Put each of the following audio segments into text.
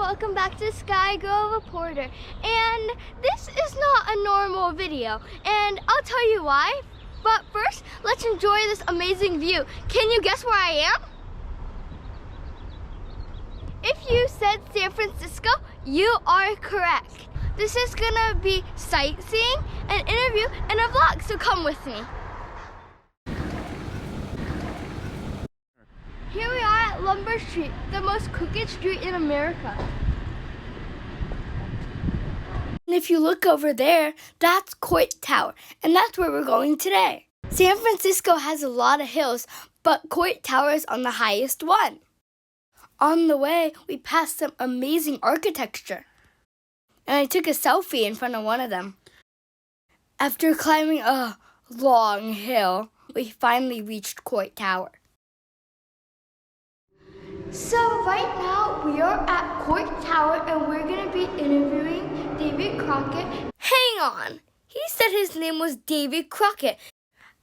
welcome back to Sky Girl Reporter. And this is not a normal video, and I'll tell you why. But first, let's enjoy this amazing view. Can you guess where I am? If you said San Francisco, you are correct. This is gonna be sightseeing, an interview, and a vlog, so come with me. Here we are at Lumber Street, the most crooked street in America. And if you look over there, that's Coit Tower, and that's where we're going today. San Francisco has a lot of hills, but Coit Tower is on the highest one. On the way, we passed some amazing architecture, and I took a selfie in front of one of them. After climbing a long hill, we finally reached Coit Tower. So right now we are at Coit Tower and we're going to be interviewing Davey Crockett. Hang on! He said his name was Davey Crockett.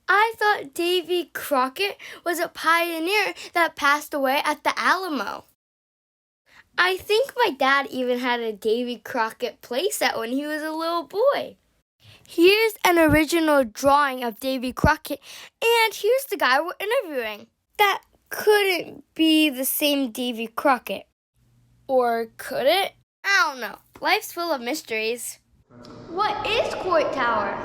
I thought Davey Crockett was a pioneer that passed away at the Alamo. I think my dad even had a Davey Crockett playset when he was a little boy. Here's an original drawing of Davey Crockett, and here's the guy we're interviewing. That couldn't be the same Davey Crockett. Or could it? I don't know. Life's full of mysteries. What is Coit Tower?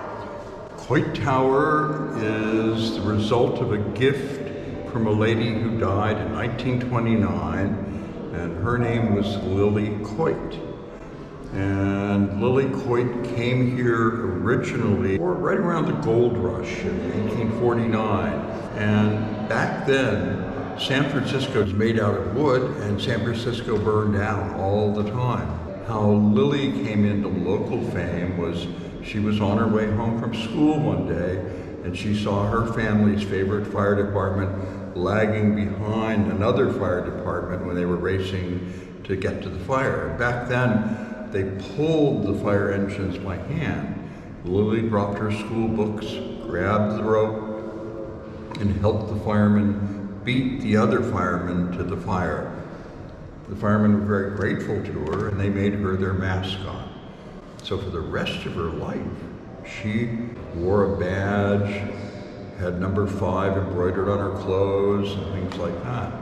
Coit Tower is the result of a gift from a lady who died in 1929, and her name was Lillie Coit. And Lillie Coit came here originally right around the gold rush in 1849. And back then, San Francisco was made out of wood, and San Francisco burned down all the time. How Lillie came into local fame was she was on her way home from school one day, and she saw her family's favorite fire department lagging behind another fire department when they were racing to get to the fire. And back then, they pulled the fire engines by hand. Lillie dropped her school books, grabbed the rope, and helped the firemen beat the other firemen to the fire. The firemen were very grateful to her, and they made her their mascot. So for the rest of her life, she wore a badge, had number 5 embroidered on her clothes and things like that.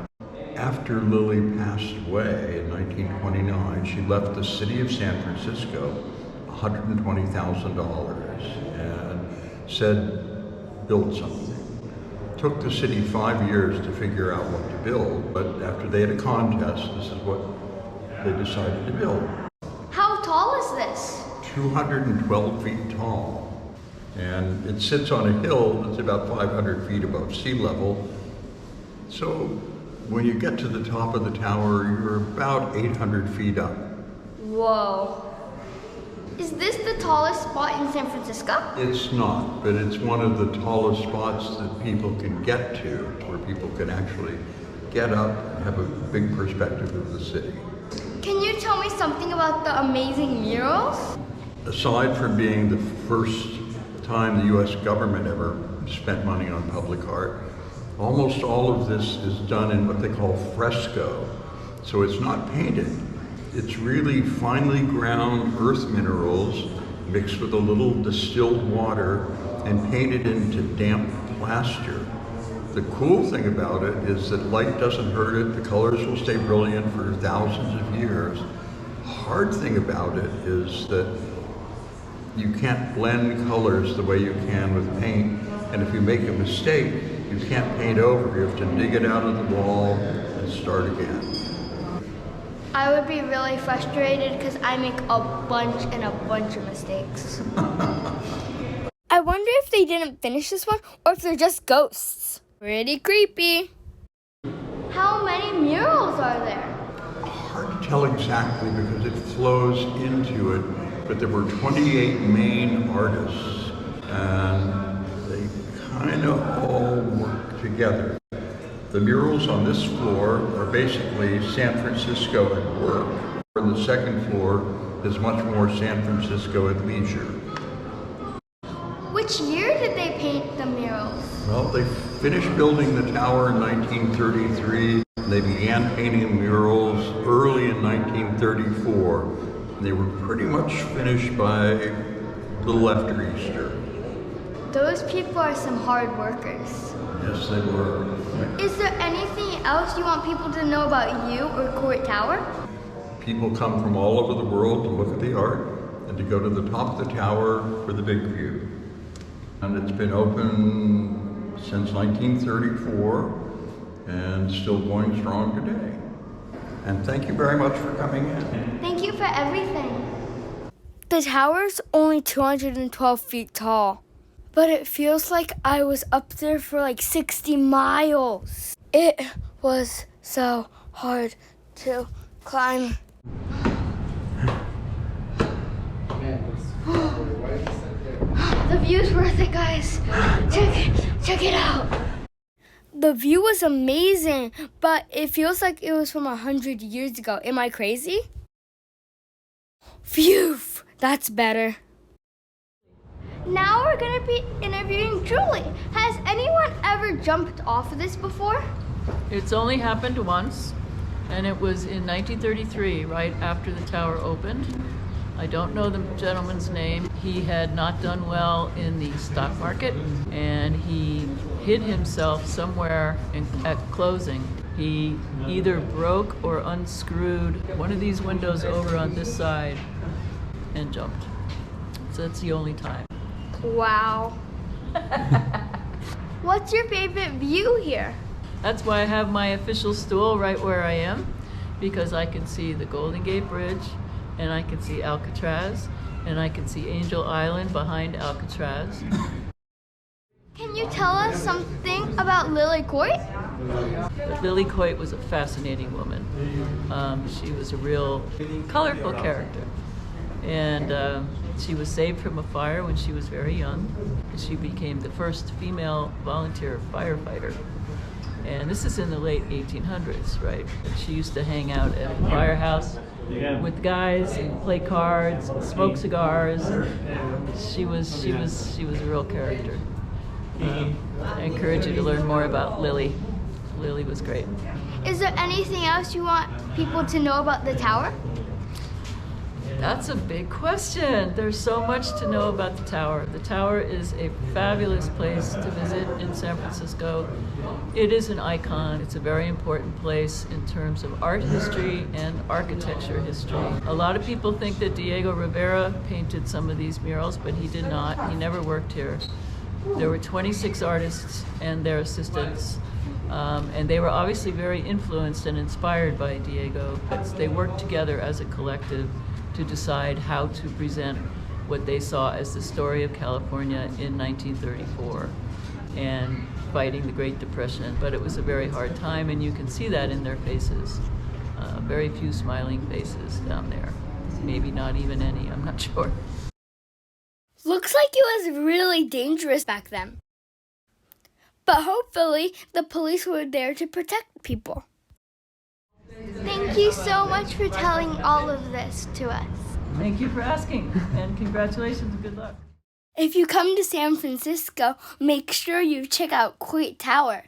After Lillie passed away in 1929, she left the city of San Francisco $120,000 and said, build something. It took the city 5 years to figure out what to build, but after they had a contest, this is what they decided to build. How tall is this? 212 feet tall. And it sits on a hill that's about 500 feet above sea level. So when you get to the top of the tower, you're about 800 feet up. Whoa. Is this the tallest spot in San Francisco? It's not, but it's one of the tallest spots that people can get to, where people can actually get up and have a big perspective of the city. Can you tell me something about the amazing murals? Aside from being the first time the U.S. government ever spent money on public art, almost all of this is done in what they call fresco. So it's not painted. It's really finely ground earth minerals mixed with a little distilled water and painted into damp plaster. The cool thing about it is that light doesn't hurt it. The colors will stay brilliant for thousands of years. Hard thing about it is that you can't blend colors the way you can with paint. And if you make a mistake, you can't paint over. You have to dig it out of the wall and start again. I would be really frustrated because I make a bunch of mistakes. I wonder if they didn't finish this one or if they're just ghosts. Pretty creepy. How many murals are there? Hard to tell exactly because it flows into it, but there were 28 main artists and they kind of all work together. The murals on this floor are basically San Francisco at work. On the second floor is much more San Francisco at leisure. Which year did they paint the murals? Well, they finished building the tower in 1933. They began painting murals early in in 1934. They were pretty much finished by a little after Easter. Those people are some hard workers. Yes, they were. Is there anything else you want people to know about you or Coit Tower? People come from all over the world to look at the art and to go to the top of the tower for the big view. And it's been open since 1934 and still going strong today. And thank you very much for coming in. Thank you for everything. The tower's only 212 feet tall, but it feels like I was up there for like 60 miles. It was so hard to climb. The view's worth it, guys. Check it out. The view was amazing, but it feels like it was from 100 years ago. Am I crazy? Phew, that's better. Now we're gonna be interviewing Julie. Has anyone ever jumped off of this before? It's only happened once, and it was in 1933, right after the tower opened. I don't know the gentleman's name. He had not done well in the stock market, and he hid himself somewhere at closing. He either broke or unscrewed one of these windows over on this side and jumped. So that's the only time. Wow. What's your favorite view here? That's why I have my official stool right where I am, because I can see the Golden Gate Bridge, and I can see Alcatraz, and I can see Angel Island behind Alcatraz. Can you tell us something about Lillie Coit? But Lillie Coit was a fascinating woman. She was a real colorful character. And she was saved from a fire when she was very young. She became the first female volunteer firefighter. And this is in the late 1800s, right? She used to hang out at a firehouse with guys and play cards and smoke cigars. She was a real character. I encourage you to learn more about Lillie. Lillie was great. Is there anything else you want people to know about the tower? That's a big question. There's so much to know about the tower. The tower is a fabulous place to visit in San Francisco. It is an icon. It's a very important place in terms of art history and architecture history. A lot of people think that Diego Rivera painted some of these murals, but he did not. He never worked here. There were 26 artists and their assistants. And they were obviously very influenced and inspired by Diego. They worked together as a collective to decide how to present what they saw as the story of California in 1934 and fighting the Great Depression. But it was a very hard time, and you can see that in their faces. Very few smiling faces down there. Maybe not even any, I'm not sure. Looks like it was really dangerous back then. But hopefully the police were there to protect people. Thank you so much for telling all of this to us. Thank you for asking, and congratulations and good luck. If you come to San Francisco, make sure you check out Coit Tower.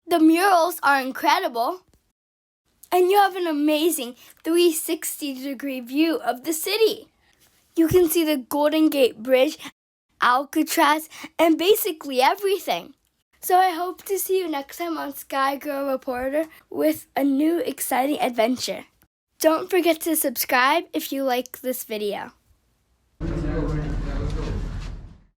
The murals are incredible, and you have an amazing 360-degree view of the city. You can see the Golden Gate Bridge, Alcatraz, and basically everything. So I hope to see you next time on Sky Girl Reporter with a new exciting adventure. Don't forget to subscribe if you like this video.